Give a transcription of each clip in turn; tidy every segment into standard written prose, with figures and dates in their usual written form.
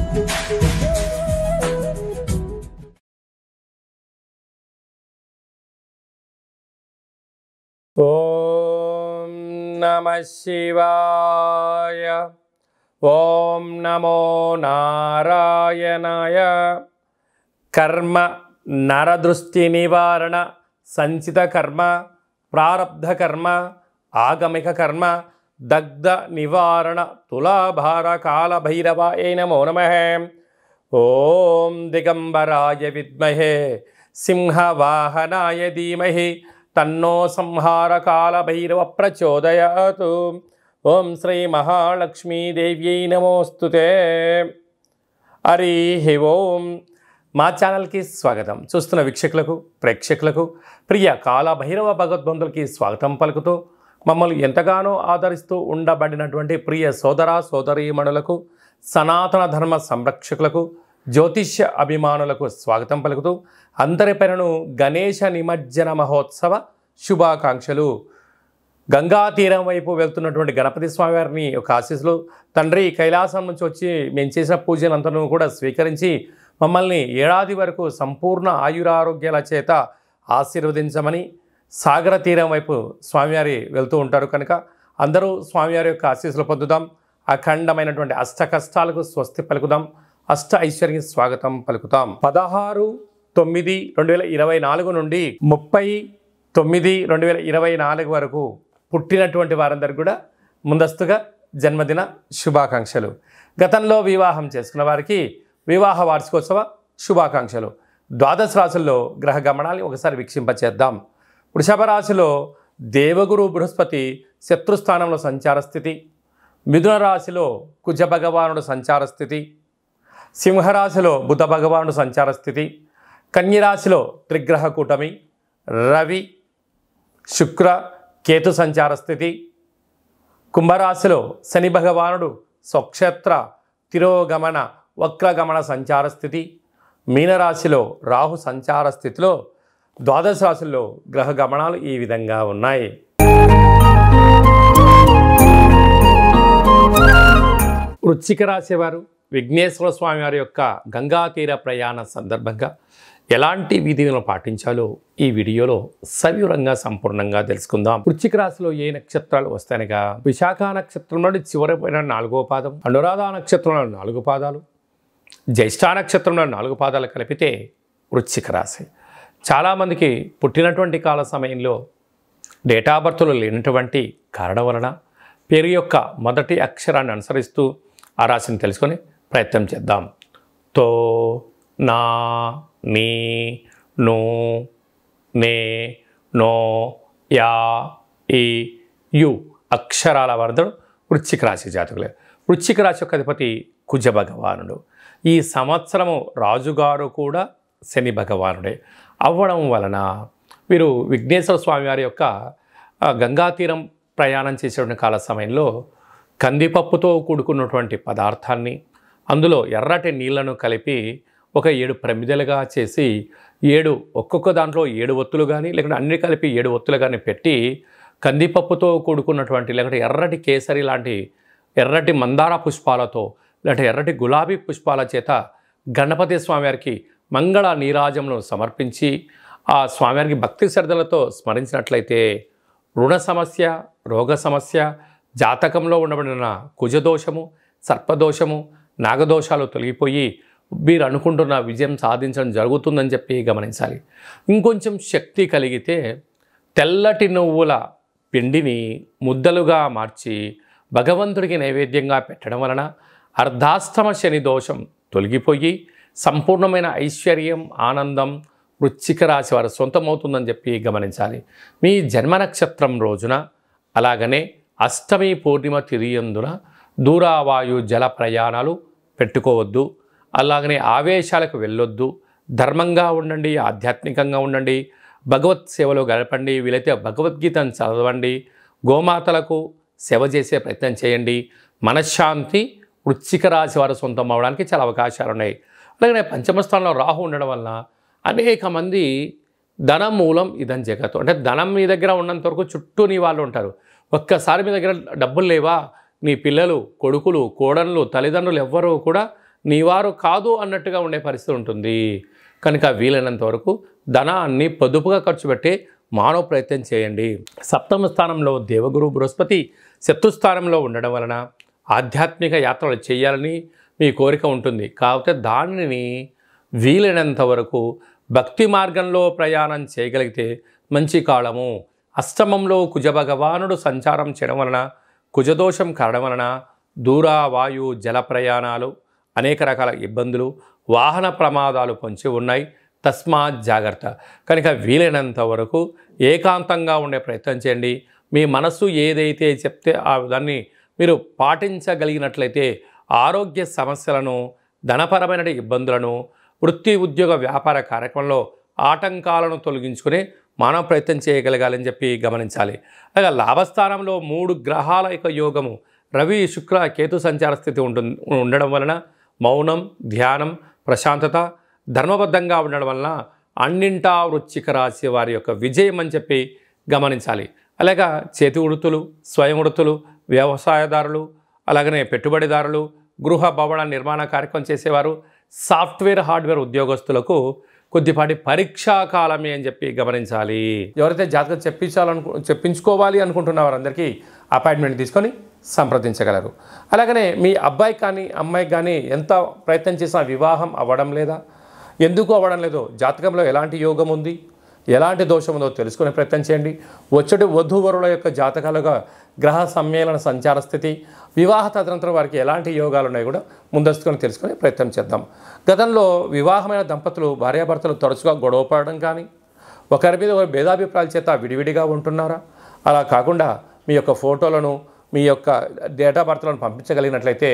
ఓం నమః శివాయ. ఓం నమో నారాయణాయ. కర్మ నరదృష్టి నివారణ సంచిత కర్మ ప్రారబ్ధ కర్మ ఆగమిక కర్మ దగ్ధ నివారణ తులాభార కాల భైరవాయ నమో నమః. ఓం దిగంబరాయ విద్మహే సింహవాహనాయ ధీమహి తన్నో సంహార కాల భైరవ ప్రచోదయాతు. ఓం శ్రీ మహాలక్ష్మీదేవ్యై నమోస్తుతే. హరి ఓం. మా ఛానల్కి స్వాగతం. చూస్తున్న వీక్షకులకు ప్రేక్షకులకు ప్రియ కాల భైరవ భగవద్బంధులకి స్వాగతం పలుకుతూ మమ్మల్ని ఎంతగానో ఆదరిస్తూ ఉండబడినటువంటి ప్రియ సోదర సోదరీమణులకు సనాతన ధర్మ సంరక్షకులకు జ్యోతిష్య అభిమానులకు స్వాగతం పలుకుతూ అందరిపైనను గణేశ నిమజ్జన మహోత్సవ శుభాకాంక్షలు. గంగా తీరం వైపు వెళ్తున్నటువంటి గణపతి స్వామివారిని ఒక ఆశీస్సులు. తండ్రి కైలాసం నుంచి వచ్చి మేము చేసిన పూజలంతను కూడా స్వీకరించి మమ్మల్ని ఏడాది వరకు సంపూర్ణ ఆయురారోగ్యాల చేత ఆశీర్వదించమని సాగర తీరం వైపు స్వామివారి వెళ్తూ ఉంటారు కనుక అందరూ స్వామివారి యొక్క ఆశీస్సులు పొందుదాం. అఖండమైనటువంటి అష్ట కష్టాలకు స్వస్తి పలుకుదాం. అష్ట ఐశ్వర్య స్వాగతం పలుకుతాం. 16/9/2024 నుండి 30/9/2024 వరకు పుట్టినటువంటి వారందరికీ కూడా ముందస్తుగా జన్మదిన శుభాకాంక్షలు. గతంలో వివాహం చేసుకున్న వారికి వివాహ వార్షికోత్సవ శుభాకాంక్షలు. ద్వాదశ రాశుల్లో గ్రహ గమనాన్ని ఒకసారి వీక్షింపచేద్దాం. వృషభ రాశిలో దేవగురు బృహస్పతి శత్రుస్థానంలో సంచార స్థితి. మిథున రాశిలో కుజ భగవానుడు సంచార స్థితి. సింహరాశిలో బుధ భగవానుడు సంచార స్థితి. కన్యరాశిలో త్రిగ్రహ కూటమి రవి శుక్ర కేతు సంచార స్థితి. కుంభరాశిలో శని భగవానుడు స్వక్షేత్ర తిరోగమన వక్రగమన సంచార స్థితి. మీనరాశిలో రాహు సంచార స్థితిలో ద్వాదశ రాశుల్లో గ్రహ గమనాలు ఈ విధంగా ఉన్నాయి. వృశ్చిక రాశి వారు విఘ్నేశ్వర స్వామి వారి యొక్క గంగా తీర ప్రయాణ సందర్భంగా ఎలాంటి విధులను పాటించాలో ఈ వీడియోలో సవివరంగా సంపూర్ణంగా తెలుసుకుందాం. వృశ్చిక రాశిలో ఏ నక్షత్రాలు వస్తాయనగా విశాఖ నక్షత్రంలో చివరిపోయిన 4వ పాదం, అనురాధ నక్షత్రంలో 4 పాదాలు, జ్యేష్ఠ నక్షత్రంలో 4 పాదాలు కలిపితే వృశ్చిక రాశి. చాలామందికి పుట్టినటువంటి కాల సమయంలో డేటా బర్త్లు లేనటువంటి కారణం వలన పేరు యొక్క మొదటి అక్షరాన్ని అనుసరిస్తూ ఆ రాశిని తెలుసుకొని ప్రయత్నం చేద్దాం. తో నా నీ నో నే నో యా ఈ యు అక్షరాల వరదడు వృశ్చిక రాశి జాతకులే. వృశ్చిక రాశి యొక్క అధిపతి కుజ భగవానుడు. ఈ సంవత్సరము రాజుగారు కూడా శని భగవానుడే అవ్వడం వలన వీరు విఘ్నేశ్వర స్వామి వారి యొక్క గంగా తీరం ప్రయాణం చేసేటువంటి కాల సమయంలో కందిపప్పుతో కూడుకున్నటువంటి పదార్థాన్ని అందులో ఎర్రటి నీళ్లను కలిపి ఒక 7 ప్రమిదలుగా చేసి 7 ఒక్కొక్క దాంట్లో 7 ఒత్తులు కానీ లేకుంటే అన్ని కలిపి 7 ఒత్తులు కానీ పెట్టి కందిపప్పుతో కూడుకున్నటువంటి లేకుంటే ఎర్రటి కేసరి లాంటి ఎర్రటి మందార పుష్పాలతో లేదంటే ఎర్రటి గులాబీ పుష్పాల చేత గణపతి స్వామివారికి మంగళ నీరాజమును సమర్పించి ఆ స్వామివారికి భక్తి శ్రద్ధలతో స్మరించినట్లయితే రుణ సమస్య, రోగ సమస్య, జాతకంలో ఉండబడిన కుజదోషము, సర్పదోషము, నాగదోషాలు తొలగిపోయి మీరు అనుకుంటున్న విజయం సాధించడం జరుగుతుందని చెప్పి గమనించాలి. ఇంకొంచెం శక్తి కలిగితే తెల్లటి నువ్వుల పిండిని ముద్దలుగా మార్చి భగవంతుడికి నైవేద్యంగా పెట్టడం వలన అర్ధాష్టమ శని దోషం తొలగిపోయి సంపూర్ణమైన ఐశ్వర్యం, ఆనందం వృశ్చిక రాశి వారు సొంతమవుతుందని చెప్పి గమనించాలి. మీ జన్మ నక్షత్రం రోజున అలాగనే అష్టమి పూర్ణిమ తిరియందున దూరావాయు జల ప్రయాణాలు పెట్టుకోవద్దు. అలాగనే ఆవేశాలకు వెళ్ళొద్దు. ధర్మంగా ఉండండి, ఆధ్యాత్మికంగా ఉండండి, భగవత్ సేవలో గడపండి. వీలైతే భగవద్గీతను చదవండి, గోమాతలకు సేవ చేసే ప్రయత్నం చేయండి. మనశ్శాంతి వృశ్చిక రాశి వారు సొంతం అవడానికి చాలా అవకాశాలు ఉన్నాయి. అలాగే పంచమ స్థానంలో రాహు ఉండడం వలన అనేక మంది ధనం మూలం ఇదని జగత్తు. అంటే ధనం మీ దగ్గర ఉన్నంత వరకు చుట్టూ నీ వాళ్ళు ఉంటారు. ఒక్కసారి మీ దగ్గర డబ్బులు లేవా, నీ పిల్లలు, కొడుకులు, కోడళ్ళు, తల్లిదండ్రులు ఎవ్వరూ కూడా నీవారు కాదు అన్నట్టుగా ఉండే పరిస్థితి ఉంటుంది. కనుక వీలైనంత వరకు ధనాన్ని పొదుపుగా ఖర్చు పెట్టి మానవ ప్రయత్నం చేయండి. సప్తమ స్థానంలో దేవగురు బృహస్పతి శత్రుస్థానంలో ఉండడం వలన ఆధ్యాత్మిక యాత్రలు చేయాలని మీ కోరిక ఉంటుంది. కాకపోతే దానిని వీలైనంత వరకు భక్తి మార్గంలో ప్రయాణం చేయగలిగితే మంచి కాలము. అష్టమంలో కుజ భగవానుడు సంచారం చేయడం వలన కుజదోషం కావడం వలన దూర వాయు జల ప్రయాణాలు, అనేక రకాల ఇబ్బందులు, వాహన ప్రమాదాలు పొంచి ఉన్నాయి. తస్మాత్ జాగ్రత్త. కనుక వీలైనంత వరకు ఏకాంతంగా ఉండే ప్రయత్నం చేయండి. మీ మనస్సు ఏదైతే చెప్తే ఆ దాన్ని మీరు పాటించగలిగినట్లయితే ఆరోగ్య సమస్యలను, ధనపరమైన ఇబ్బందులను, వృత్తి ఉద్యోగ వ్యాపార కార్యక్రమంలో ఆటంకాలను తొలగించుకునే మానవ ప్రయత్నం చేయగలగాలని చెప్పి గమనించాలి. అలాగే లాభస్థానంలో 3 గ్రహాల యొక్క యోగము రవి శుక్ర కేతు సంచార స్థితి ఉండడం వలన మౌనం, ధ్యానం, ప్రశాంతత, ధర్మబద్ధంగా ఉండడం వలన అన్నింటా వృశ్చిక రాశి వారి యొక్క విజయం అని చెప్పి గమనించాలి. అలాగే చేతి వృత్తులు, స్వయం వృత్తులు, వ్యవసాయదారులు, అలాగనే పెట్టుబడిదారులు, గృహ భవన నిర్మాణ కార్యక్రమం చేసేవారు, సాఫ్ట్వేర్ హార్డ్వేర్ ఉద్యోగస్తులకు కొద్దిపాటి పరీక్షా కాలమే అని చెప్పి గమనించాలి. ఎవరైతే జాతకం చెప్పించుకోవాలి అనుకుంటున్న వారందరికీ అపాయింట్మెంట్ తీసుకొని సంప్రదించగలరు. అలాగనే మీ అబ్బాయికి కానీ అమ్మాయికి కానీ ఎంత ప్రయత్నం చేసినా వివాహం అవ్వడం లేదా, ఎందుకు అవ్వడం లేదో, జాతకంలో ఎలాంటి యోగం ఉంది, ఎలాంటి దోషం ఉందో తెలుసుకునే ప్రయత్నం చేయండి. వచ్చటి వధూవరుల యొక్క జాతకాలుగా గ్రహ సమ్మేళన సంచార స్థితి, వివాహ తదనంతరం వారికి ఎలాంటి యోగాలు ఉన్నాయో కూడా ముందస్తుకొని తెలుసుకునే ప్రయత్నం చేద్దాం. గతంలో వివాహమైన దంపతులు భార్యాభర్తలు తరచుగా గొడవ పడడం కానీ, ఒకరి మీద ఒకరి భేదాభిప్రాయాల చేత విడివిడిగా ఉంటున్నారా? అలా కాకుండా మీ యొక్క ఫోటోలను, మీ యొక్క డేట్ ఆఫ్ బర్త్లను పంపించగలిగినట్లయితే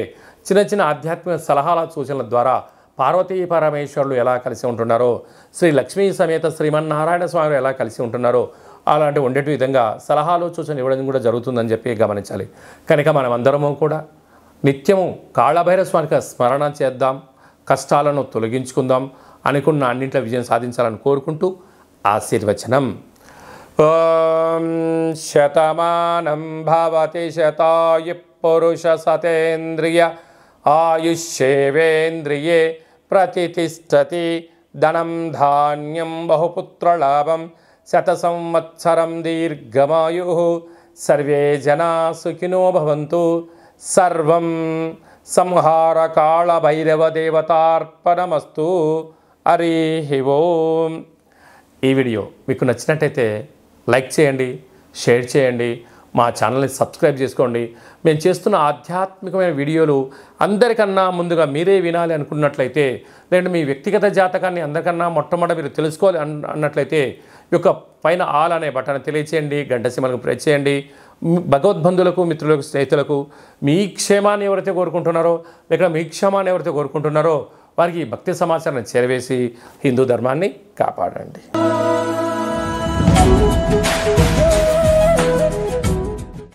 చిన్న చిన్న ఆధ్యాత్మిక సలహాల సూచనల ద్వారా పార్వతీ పరమేశ్వరులు ఎలా కలిసి ఉంటున్నారో, శ్రీ లక్ష్మీ సమేత శ్రీమన్నారాయణ స్వామి ఎలా కలిసి ఉంటున్నారో అలాంటి ఉండేటి విధంగా సలహాలు సూచనలు ఇవ్వడం కూడా జరుగుతుందని చెప్పి గమనించాలి. కనుక మనం అందరము కూడా నిత్యము కాళభైరవ స్వామికి స్మరణ చేద్దాం, కష్టాలను తొలగించుకుందాం, అనుకున్న అన్నింటిలో విజయం సాధించాలని కోరుకుంటూ ఆశీర్వచనం. ఓం శతమానం భవతి శతాయు పురుష సతేంద్రియ ఆయుష్యేవేంద్రియే ప్రతిష్టతి. ధనం ధాన్యం బహుపుత్రలాభం శత సంవత్సరం దీర్ఘమాయు. సర్వే జనా సుఖినో భవంతు. సర్వం సంహార కాళ భైరవ దేవతార్పణమస్తు. హరి ఓం. ఈ వీడియో మీకు నచ్చినట్టయితే లైక్ చేయండి, షేర్ చేయండి, మా ఛానల్ని సబ్స్క్రైబ్ చేసుకోండి. మేము చేస్తున్న ఆధ్యాత్మికమైన వీడియోలు అందరికన్నా ముందుగా మీరే వినాలి అనుకున్నట్లయితే, లేదంటే మీ వ్యక్తిగత జాతకాన్ని అందరికన్నా మొట్టమొదటి మీరు తెలుసుకోవాలి అన్నట్లయితే ఈ యొక్క పైన ఆల్ అనే బటన్ తెలియచేయండి, గంట సింబల్కి ప్రెస్ చేయండి. భగవద్బంధులకు, మిత్రులకు, స్నేహితులకు మీ క్షేమాన్ని ఎవరైతే కోరుకుంటున్నారో, లేక మీ క్షేమాన్ని ఎవరైతే కోరుకుంటున్నారో వారికి భక్తి సమాచారాన్ని చేరవేసి హిందూ ధర్మాన్ని కాపాడండి.